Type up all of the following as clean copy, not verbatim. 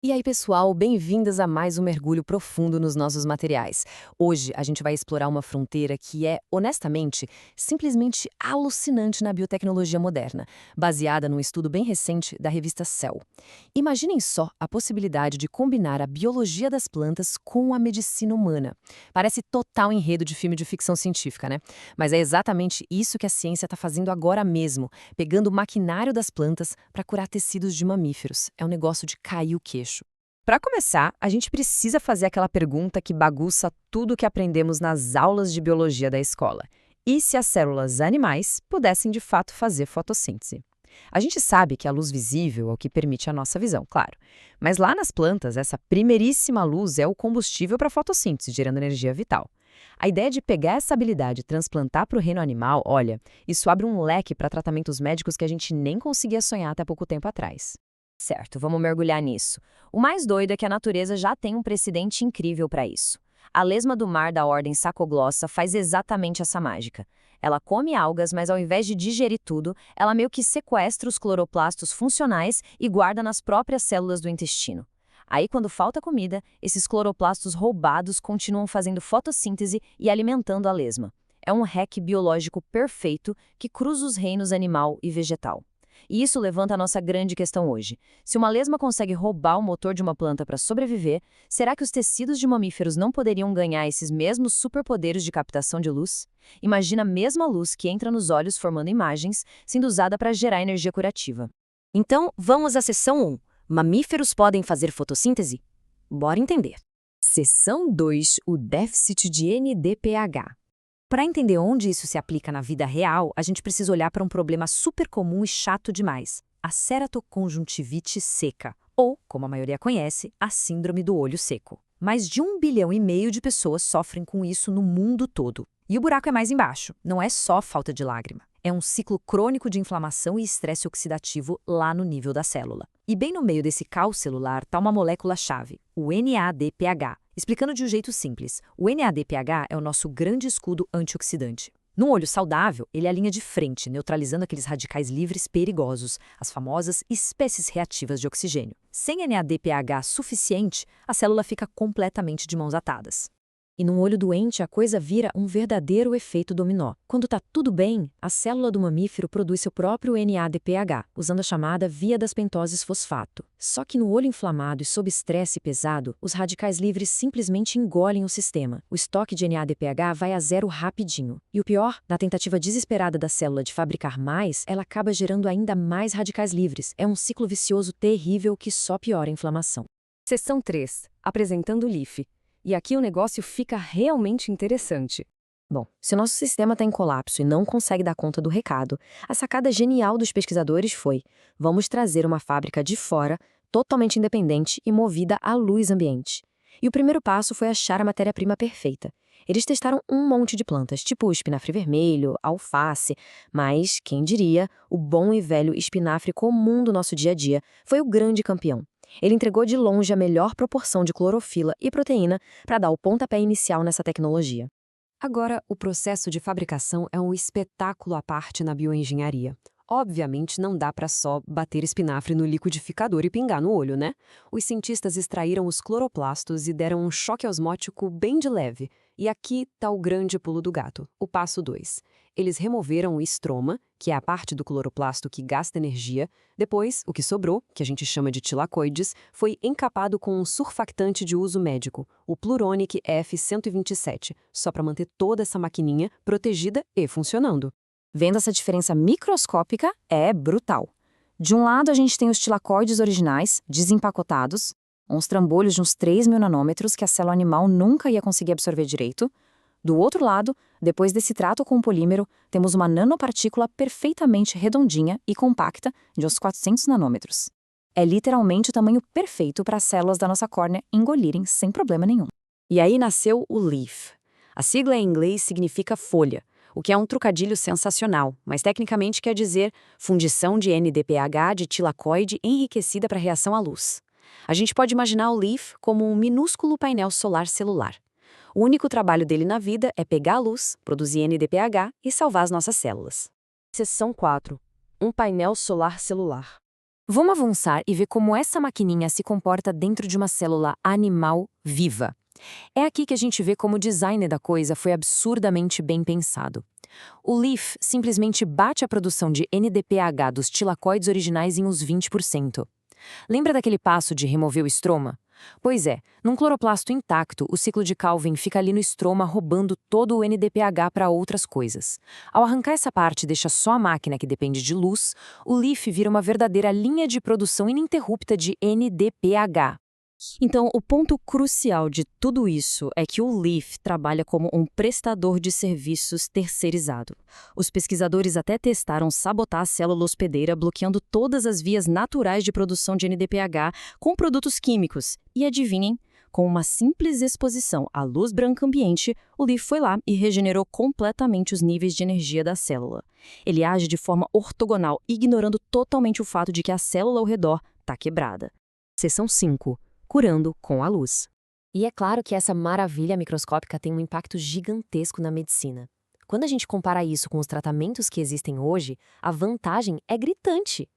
E aí, pessoal, bem-vindas a mais um mergulho profundo nos nossos materiais. Hoje a gente vai explorar uma fronteira que é, honestamente, simplesmente alucinante na biotecnologia moderna, baseada num estudo bem recente da revista Cell. Imaginem só a possibilidade de combinar a biologia das plantas com a medicina humana. Parece total enredo de filme de ficção científica, né? Mas é exatamente isso que a ciência está fazendo agora mesmo, pegando o maquinário das plantas para curar tecidos de mamíferos. É um negócio de cair o queixo. Para começar, a gente precisa fazer aquela pergunta que bagunça tudo que aprendemos nas aulas de biologia da escola. E se as células animais pudessem de fato fazer fotossíntese? A gente sabe que a luz visível é o que permite a nossa visão, claro. Mas lá nas plantas, essa primeiríssima luz é o combustível para a fotossíntese, gerando energia vital. A ideia de pegar essa habilidade e transplantar para o reino animal, olha, isso abre um leque para tratamentos médicos que a gente nem conseguia sonhar até pouco tempo atrás. Certo, vamos mergulhar nisso. O mais doido é que a natureza já tem um precedente incrível para isso. A lesma do mar da ordem Sacoglossa faz exatamente essa mágica. Ela come algas, mas ao invés de digerir tudo, ela meio que sequestra os cloroplastos funcionais e guarda nas próprias células do intestino. Aí, quando falta comida, esses cloroplastos roubados continuam fazendo fotossíntese e alimentando a lesma. É um hack biológico perfeito que cruza os reinos animal e vegetal. E isso levanta a nossa grande questão hoje. Se uma lesma consegue roubar o motor de uma planta para sobreviver, será que os tecidos de mamíferos não poderiam ganhar esses mesmos superpoderes de captação de luz? Imagina a mesma luz que entra nos olhos formando imagens, sendo usada para gerar energia curativa. Então, vamos à seção 1. Mamíferos podem fazer fotossíntese? Bora entender. Seção 2. O déficit de NDPH. Para entender onde isso se aplica na vida real, a gente precisa olhar para um problema super comum e chato demais: a ceratoconjuntivite seca, ou, como a maioria conhece, a síndrome do olho seco. Mais de 1,5 bilhão de pessoas sofrem com isso no mundo todo. E o buraco é mais embaixo, não é só falta de lágrima. É um ciclo crônico de inflamação e estresse oxidativo lá no nível da célula. E bem no meio desse caos celular está uma molécula-chave, o NADPH. Explicando de um jeito simples, o NADPH é o nosso grande escudo antioxidante. No olho saudável, ele é a linha de frente, neutralizando aqueles radicais livres perigosos, as famosas espécies reativas de oxigênio. Sem NADPH suficiente, a célula fica completamente de mãos atadas. E num olho doente, a coisa vira um verdadeiro efeito dominó. Quando está tudo bem, a célula do mamífero produz seu próprio NADPH, usando a chamada via das pentoses fosfato. Só que no olho inflamado e sob estresse pesado, os radicais livres simplesmente engolem o sistema. O estoque de NADPH vai a zero rapidinho. E o pior, na tentativa desesperada da célula de fabricar mais, ela acaba gerando ainda mais radicais livres. É um ciclo vicioso terrível que só piora a inflamação. Seção 3. Apresentando o LIF. E aqui o negócio fica realmente interessante. Bom, se o nosso sistema está em colapso e não consegue dar conta do recado, a sacada genial dos pesquisadores foi: vamos trazer uma fábrica de fora, totalmente independente e movida à luz ambiente. E o primeiro passo foi achar a matéria-prima perfeita. Eles testaram um monte de plantas, tipo o espinafre vermelho, alface, mas, quem diria, o bom e velho espinafre comum do nosso dia a dia foi o grande campeão. Ele entregou de longe a melhor proporção de clorofila e proteína para dar o pontapé inicial nessa tecnologia. Agora, o processo de fabricação é um espetáculo à parte na bioengenharia. Obviamente, não dá para só bater espinafre no liquidificador e pingar no olho, né? Os cientistas extraíram os cloroplastos e deram um choque osmótico bem de leve. E aqui está o grande pulo do gato, o passo 2. Eles removeram o estroma, que é a parte do cloroplasto que gasta energia. Depois, o que sobrou, que a gente chama de tilacoides, foi encapado com um surfactante de uso médico, o Pluronic F127, só para manter toda essa maquininha protegida e funcionando. Vendo essa diferença microscópica, é brutal. De um lado, a gente tem os tilacoides originais, desempacotados, uns trambolhos de uns 3.000 nanômetros que a célula animal nunca ia conseguir absorver direito. Do outro lado, depois desse trato com o polímero, temos uma nanopartícula perfeitamente redondinha e compacta de uns 400 nanômetros. É literalmente o tamanho perfeito para as células da nossa córnea engolirem sem problema nenhum. E aí nasceu o LEAF. A sigla em inglês significa folha, o que é um trocadilho sensacional, mas tecnicamente quer dizer fundição de NDPH de tilacoide enriquecida para reação à luz. A gente pode imaginar o LEAF como um minúsculo painel solar celular. O único trabalho dele na vida é pegar a luz, produzir NDPH e salvar as nossas células. Seção 4. Um painel solar celular. Vamos avançar e ver como essa maquininha se comporta dentro de uma célula animal viva. É aqui que a gente vê como o design da coisa foi absurdamente bem pensado. O Leaf simplesmente bate a produção de NDPH dos tilacoides originais em uns 20%. Lembra daquele passo de remover o estroma? Pois é, num cloroplasto intacto, o ciclo de Calvin fica ali no estroma roubando todo o NDPH para outras coisas. Ao arrancar essa parte e deixar só a máquina que depende de luz, o Leaf vira uma verdadeira linha de produção ininterrupta de NDPH. Então, o ponto crucial de tudo isso é que o Leaf trabalha como um prestador de serviços terceirizado. Os pesquisadores até testaram sabotar a célula hospedeira bloqueando todas as vias naturais de produção de NDPH com produtos químicos. E adivinhem? Com uma simples exposição à luz branca ambiente, o Leaf foi lá e regenerou completamente os níveis de energia da célula. Ele age de forma ortogonal, ignorando totalmente o fato de que a célula ao redor está quebrada. Seção 5. Curando com a luz. E é claro que essa maravilha microscópica tem um impacto gigantesco na medicina. Quando a gente compara isso com os tratamentos que existem hoje, a vantagem é gritante.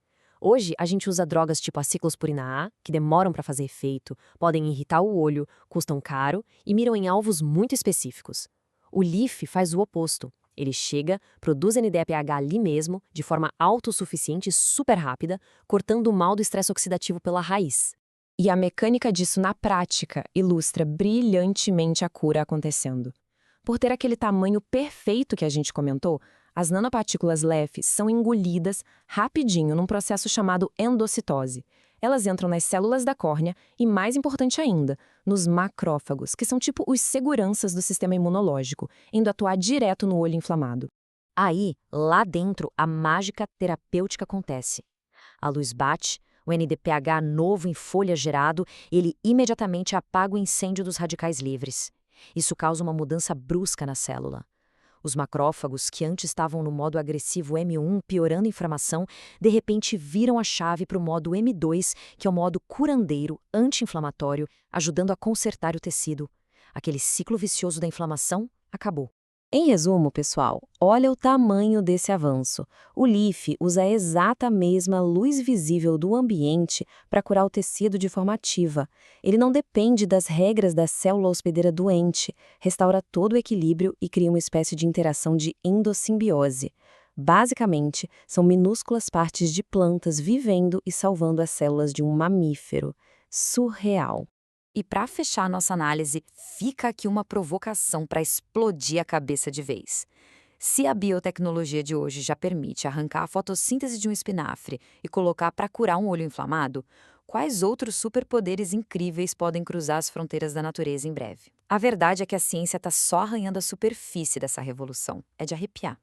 Hoje, a gente usa drogas tipo a ciclosporina A, que demoram para fazer efeito, podem irritar o olho, custam caro e miram em alvos muito específicos. O Leaf faz o oposto. Ele chega, produz NDPH ali mesmo, de forma autossuficiente e super rápida, cortando o mal do estresse oxidativo pela raiz. E a mecânica disso na prática ilustra brilhantemente a cura acontecendo. Por ter aquele tamanho perfeito que a gente comentou, as nanopartículas LEF são engolidas rapidinho num processo chamado endocitose. Elas entram nas células da córnea e, mais importante ainda, nos macrófagos, que são tipo os seguranças do sistema imunológico, indo atuar direto no olho inflamado. Aí, lá dentro, a mágica terapêutica acontece. A luz bate, o NDPH novo em folha gerado, ele imediatamente apaga o incêndio dos radicais livres. Isso causa uma mudança brusca na célula. Os macrófagos, que antes estavam no modo agressivo M1, piorando a inflamação, de repente viram a chave para o modo M2, que é o modo curandeiro, anti-inflamatório, ajudando a consertar o tecido. Aquele ciclo vicioso da inflamação acabou. Em resumo, pessoal, olha o tamanho desse avanço. O Leaf usa a exata mesma luz visível do ambiente para curar o tecido de forma ativa. Ele não depende das regras da célula hospedeira doente, restaura todo o equilíbrio e cria uma espécie de interação de endossimbiose. Basicamente, são minúsculas partes de plantas vivendo e salvando as células de um mamífero. Surreal. E para fechar nossa análise, fica aqui uma provocação para explodir a cabeça de vez. Se a biotecnologia de hoje já permite arrancar a fotossíntese de um espinafre e colocar para curar um olho inflamado, quais outros superpoderes incríveis podem cruzar as fronteiras da natureza em breve? A verdade é que a ciência está só arranhando a superfície dessa revolução. É de arrepiar.